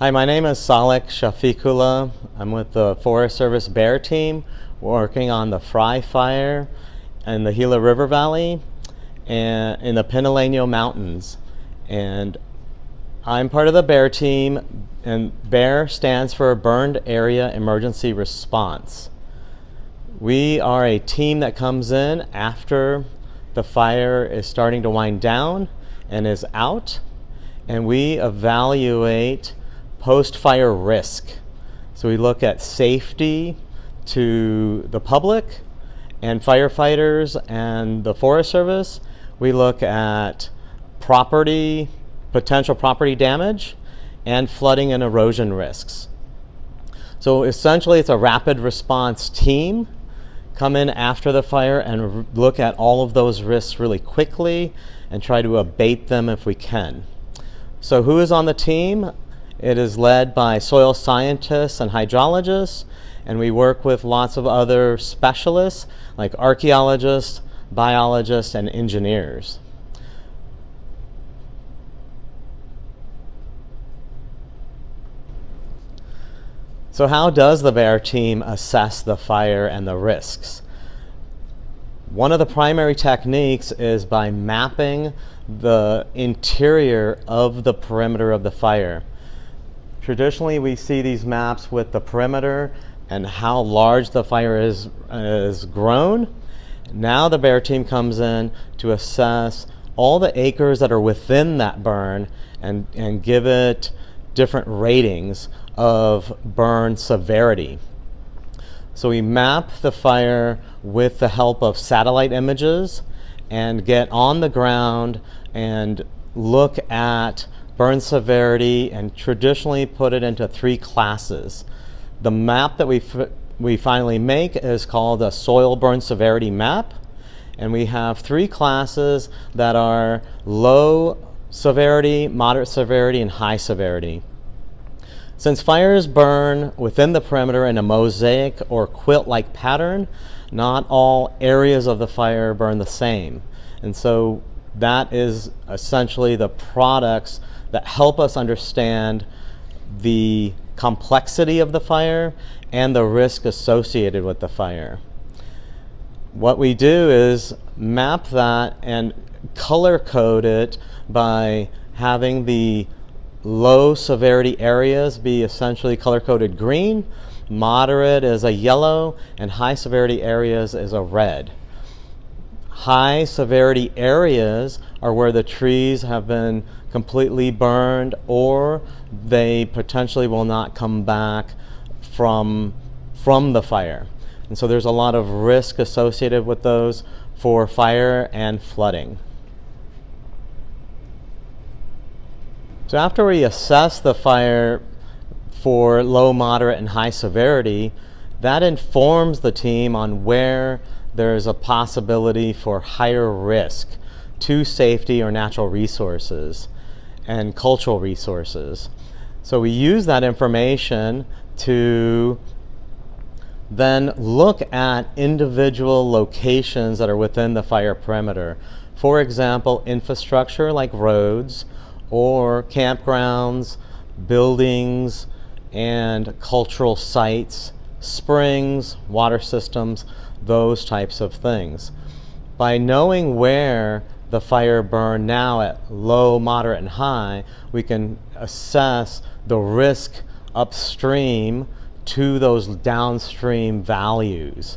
Hi, my name is Salek Shafiqullah. I'm with the Forest Service BAER Team working on the Frye Fire in the Gila River Valley and in the Pinaleño Mountains. And I'm part of the BAER Team, and BAER stands for Burned Area Emergency Response. We are a team that comes in after the fire is starting to wind down and is out, and we evaluate post-fire risk. So we look at safety to the public and firefighters and the Forest Service. We look at property, potential property damage, and flooding and erosion risks. So essentially it's a rapid response team. Come in after the fire and look at all of those risks really quickly and try to abate them if we can. So who is on the team? It is led by soil scientists and hydrologists, and we work with lots of other specialists like archaeologists, biologists, and engineers. So how does the BAER team assess the fire and the risks? One of the primary techniques is by mapping the interior of the perimeter of the fire. Traditionally, we see these maps with the perimeter and how large the fire is grown. Now the BAER team comes in to assess all the acres that are within that burn and give it different ratings of burn severity. So we map the fire with the help of satellite images and get on the ground and look at burn severity and traditionally put it into 3 classes. The map that we finally make is called a soil burn severity map, and we have 3 classes that are low severity, moderate severity, and high severity. Since fires burn within the perimeter in a mosaic or quilt-like pattern, not all areas of the fire burn the same. And so that is essentially the products that help us understand the complexity of the fire and the risk associated with the fire. What we do is map that and color code it by having the low severity areas be essentially color coded green, moderate is a yellow, and high severity areas is a red. High severity areas are where the trees have been completely burned or they potentially will not come back from the fire. And so there's a lot of risk associated with those for fire and flooding. So after we assess the fire for low, moderate, and high severity, that informs the team on where there's a possibility for higher risk to safety or natural resources and cultural resources. So we use that information to then look at individual locations that are within the fire perimeter. For example, infrastructure like roads or campgrounds, buildings, and cultural sites, springs, water systems, those types of things. By knowing where the fire burned now at low, moderate, and high, we can assess the risk upstream to those downstream values.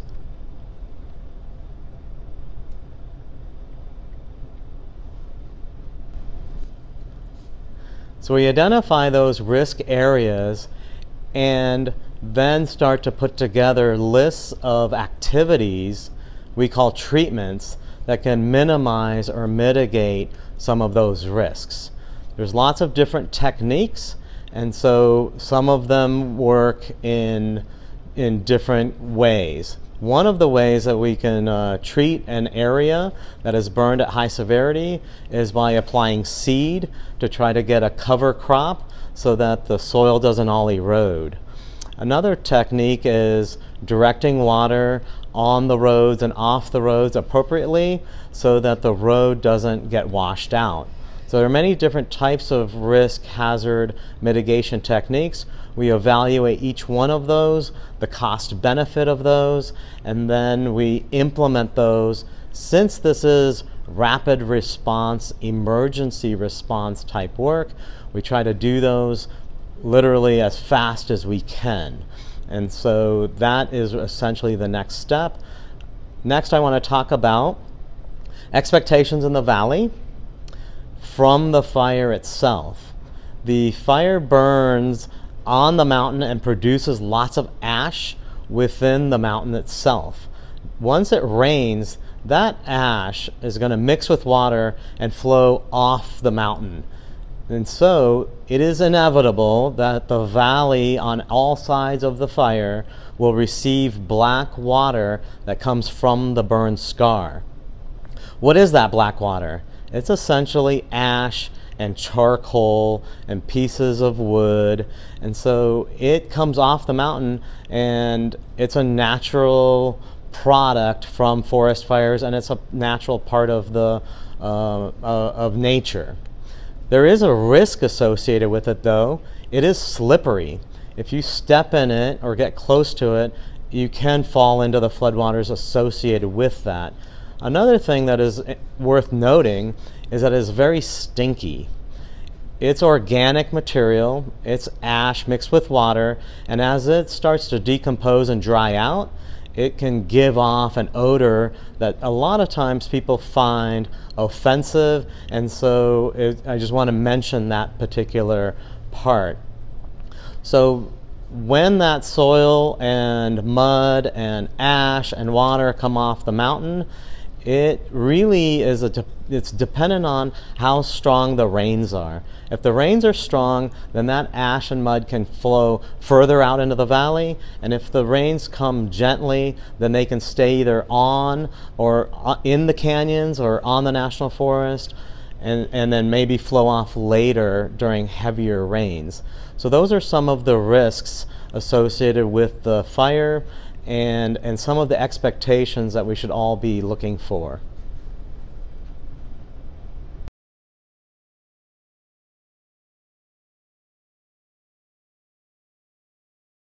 So we identify those risk areas and then start to put together lists of activities we call treatments that can minimize or mitigate some of those risks. There's lots of different techniques, and so some of them work in different ways. One of the ways that we can treat an area that is burned at high severity is by applying seed to try to get a cover crop so that the soil doesn't all erode. Another technique is directing water on the roads and off the roads appropriately so that the road doesn't get washed out. So there are many different types of risk hazard mitigation techniques. We evaluate each one of those, the cost benefit of those, and then we implement those. Since this is rapid response, emergency response type work, we try to do those literally as fast as we can. And so that is essentially the next step. Next, I want to talk about expectations in the valley from the fire itself. The fire burns on the mountain and produces lots of ash within the mountain itself. Once it rains, that ash is going to mix with water and flow off the mountain. And so it is inevitable that the valley on all sides of the fire will receive black water that comes from the burn scar. What is that black water? It's essentially ash and charcoal and pieces of wood, and so it comes off the mountain, and it's a natural product from forest fires, and it's a natural part of the of nature. There is a risk associated with it, though. It is slippery. If you step in it or get close to it, you can fall into the floodwaters associated with that. Another thing that is worth noting is that it is very stinky. It's organic material, it's ash mixed with water, and as it starts to decompose and dry out, it can give off an odor that a lot of times people find offensive, and so I just want to mention that particular part. So when that soil and mud and ash and water come off the mountain, it really is it's dependent on how strong the rains are. If the rains are strong, then that ash and mud can flow further out into the valley, and if the rains come gently, then they can stay either on or in the canyons or on the national forest, and then maybe flow off later during heavier rains. So those are some of the risks associated with the fire, and some of the expectations that we should all be looking for.